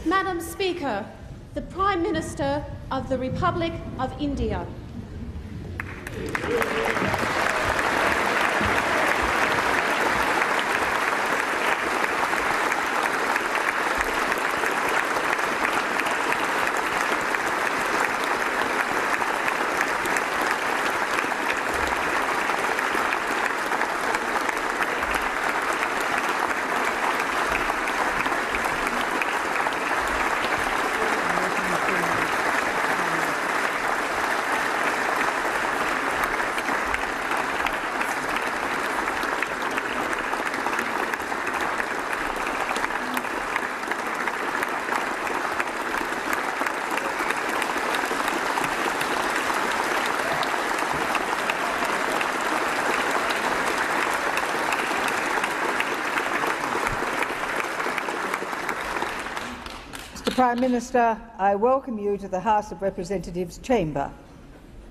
Madam Speaker, the Prime Minister of the Republic of India. Prime Minister, I welcome you to the House of Representatives chamber,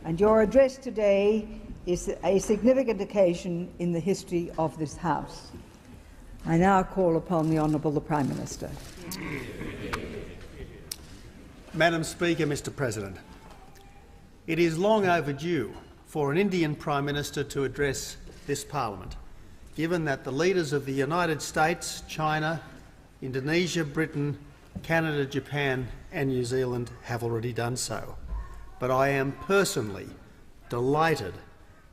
and your address today is a significant occasion in the history of this House. I now call upon the Honourable the Prime Minister. Madam Speaker, Mr. President, it is long overdue for an Indian Prime Minister to address this Parliament, given that the leaders of the United States, China, Indonesia, Britain, Canada, Japan and New Zealand have already done so. But I am personally delighted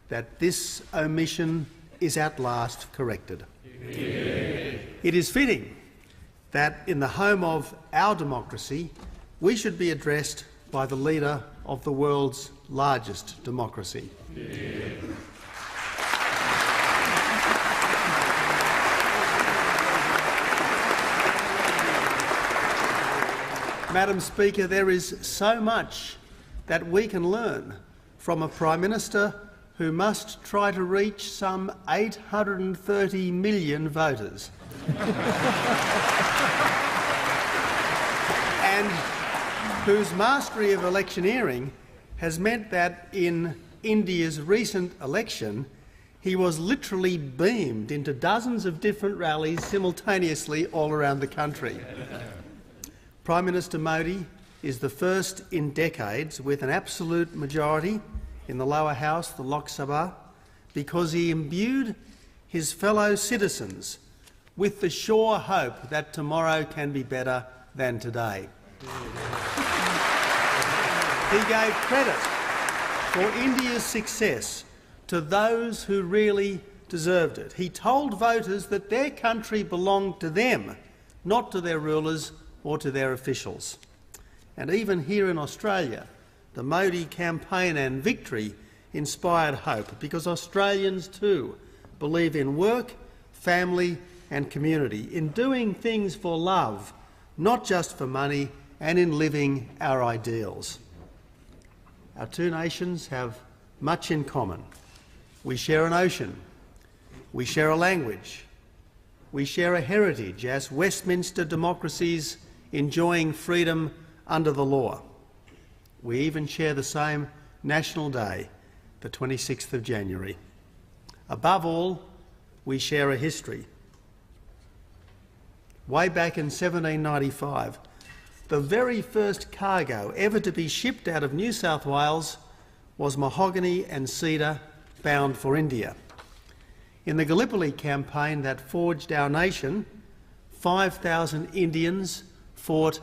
that this omission is at last corrected. It is fitting that in the home of our democracy we should be addressed by the leader of the world's largest democracy. Madam Speaker, there is so much that we can learn from a Prime Minister who must try to reach some 830 million voters and whose mastery of electioneering has meant that in India's recent election he was literally beamed into dozens of different rallies simultaneously all around the country. Prime Minister Modi is the first in decades with an absolute majority in the lower house, the Lok Sabha, because he imbued his fellow citizens with the sure hope that tomorrow can be better than today. He gave credit for India's success to those who really deserved it. He told voters that their country belonged to them, not to their rulers or to their officials. And even here in Australia, the Modi campaign and victory inspired hope, because Australians too believe in work, family and community, in doing things for love, not just for money, and in living our ideals. Our two nations have much in common. We share an ocean, we share a language, we share a heritage as Westminster democracies enjoying freedom under the law. We even share the same national day, the 26th of January. Above all, we share a history. Way back in 1795, the very first cargo ever to be shipped out of New South Wales was mahogany and cedar bound for India. In the Gallipoli campaign that forged our nation, 5,000 Indians fought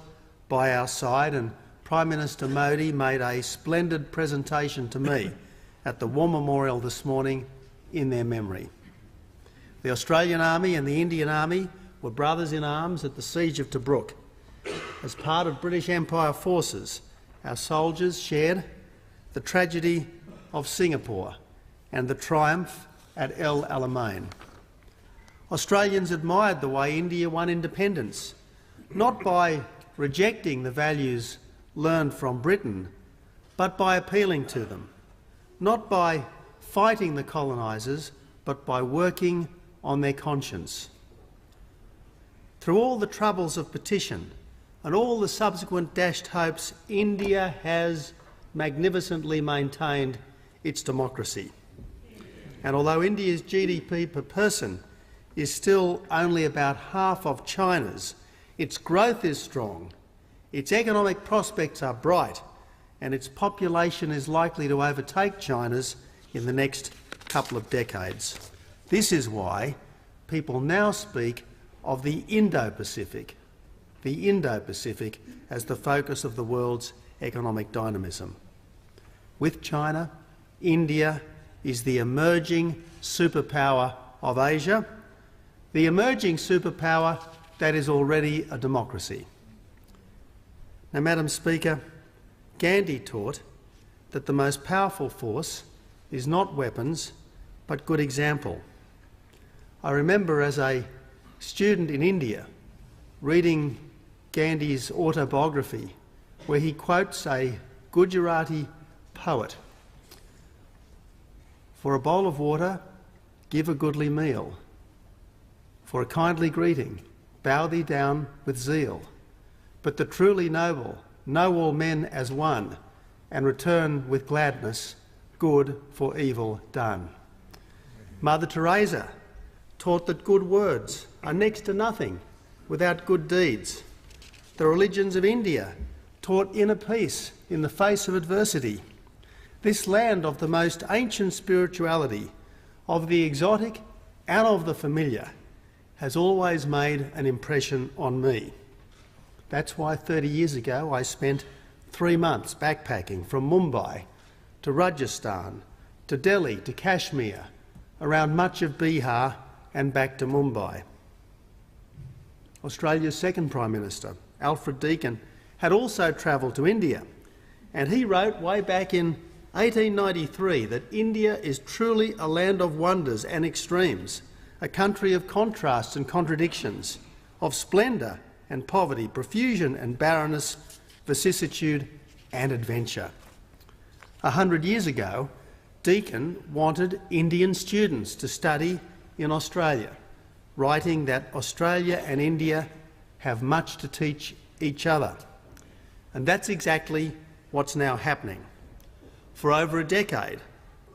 by our side, and Prime Minister Modi made a splendid presentation to me at the War Memorial this morning in their memory. The Australian Army and the Indian Army were brothers in arms at the Siege of Tobruk. As part of British Empire forces, our soldiers shared the tragedy of Singapore and the triumph at El Alamein. Australians admired the way India won independence, not by rejecting the values learned from Britain, but by appealing to them, not by fighting the colonisers, but by working on their conscience. Through all the troubles of partition and all the subsequent dashed hopes, India has magnificently maintained its democracy. And although India's GDP per person is still only about half of China's, Its growth is strong, its economic prospects are bright, and its population is likely to overtake China's in the next couple of decades. This is why people now speak of the Indo-Pacific as the focus of the world's economic dynamism. With China, India is the emerging superpower of Asia, the emerging superpower that is already a democracy. Now, Madam Speaker, Gandhi taught that the most powerful force is not weapons, but good example. I remember as a student in India reading Gandhi's autobiography, where he quotes a Gujarati poet: "For a bowl of water, give a goodly meal. For a kindly greeting, bow thee down with zeal. But the truly noble know all men as one, and return with gladness good for evil done." Mother Teresa taught that good words are next to nothing without good deeds. The religions of India taught inner peace in the face of adversity. This land of the most ancient spirituality, of the exotic and of the familiar, has always made an impression on me. That's why 30 years ago I spent 3 months backpacking from Mumbai to Rajasthan, to Delhi, to Kashmir, around much of Bihar and back to Mumbai. Australia's second Prime Minister, Alfred Deakin, had also travelled to India, and he wrote way back in 1893 that India is truly a land of wonders and extremes, a country of contrasts and contradictions, of splendour and poverty, profusion and barrenness, vicissitude and adventure. 100 years ago, Deakin wanted Indian students to study in Australia, writing that Australia and India have much to teach each other. And that's exactly what's now happening. For over a decade,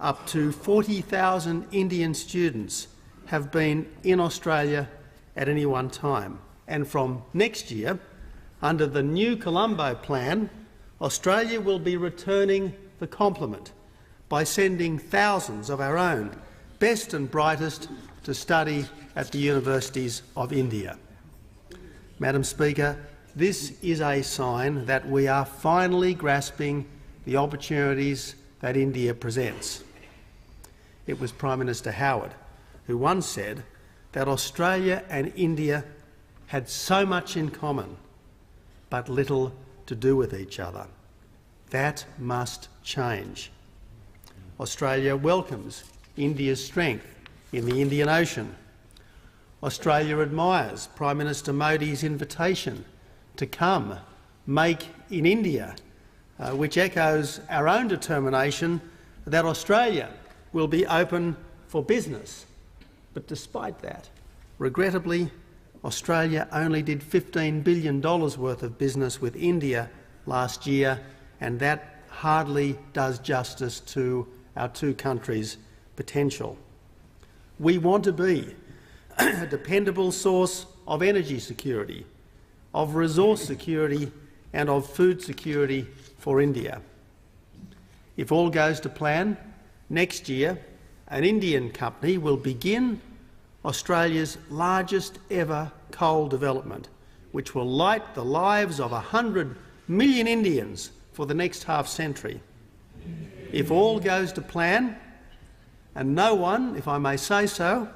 up to 40,000 Indian students have been in Australia at any one time. And from next year, under the new Colombo Plan, Australia will be returning the compliment by sending thousands of our own best and brightest to study at the universities of India. Madam Speaker, this is a sign that we are finally grasping the opportunities that India presents. It was Prime Minister Howard who once said that Australia and India had so much in common, but little to do with each other. That must change. Australia welcomes India's strength in the Indian Ocean. Australia admires Prime Minister Modi's invitation to come make in India, which echoes our own determination that Australia will be open for business. But despite that, regrettably, Australia only did $15 billion worth of business with India last year, and that hardly does justice to our two countries' potential. We want to be a dependable source of energy security, of resource security and of food security for India. If all goes to plan, next year an Indian company will begin Australia's largest ever coal development, which will light the lives of 100 million Indians for the next half-century. If all goes to plan, and no one, if I may say so,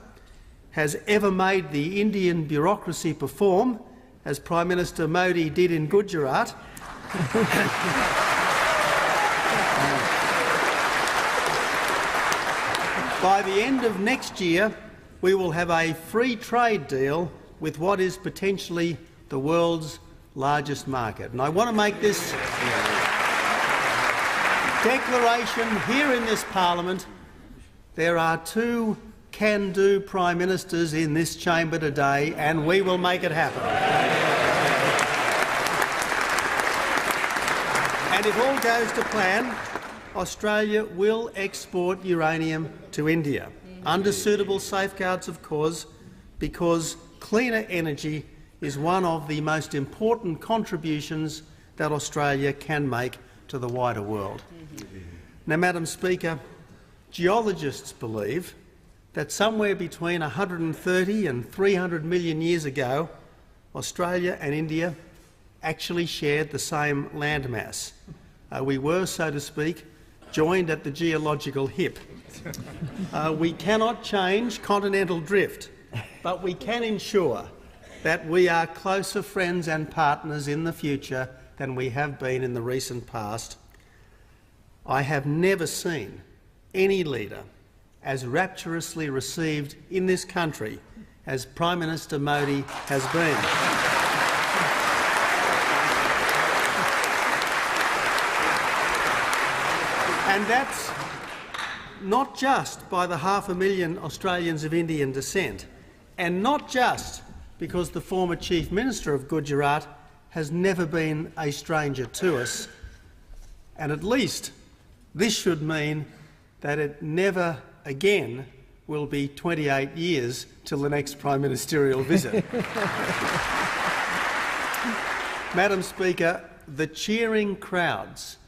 has ever made the Indian bureaucracy perform, as Prime Minister Modi did in Gujarat, by the end of next year, we will have a free trade deal with what is potentially the world's largest market. And I want to make this declaration here in this parliament. There are two can-do Prime Ministers in this chamber today, and we will make it happen. And if all goes to plan, Australia will export uranium to India, under suitable safeguards, of course, because cleaner energy is one of the most important contributions that Australia can make to the wider world. Now, Madam Speaker, geologists believe that somewhere between 130 and 300 million years ago, Australia and India actually shared the same landmass. We were, so to speak, joined at the geological hip. We cannot change continental drift, but we can ensure that we are closer friends and partners in the future than we have been in the recent past. I have never seen any leader as rapturously received in this country as Prime Minister Modi has been. And that's not just by the 500,000 Australians of Indian descent, and not just because the former Chief Minister of Gujarat has never been a stranger to us, and at least this should mean that it never again will be 28 years till the next Prime Ministerial visit. Madam Speaker, the cheering crowds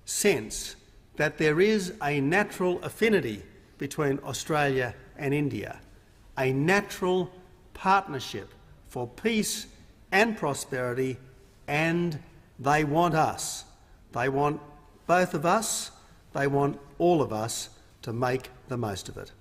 sense that there is a natural affinity between Australia and India, a natural partnership for peace and prosperity, and they want us. They want both of us, they want all of us to make the most of it.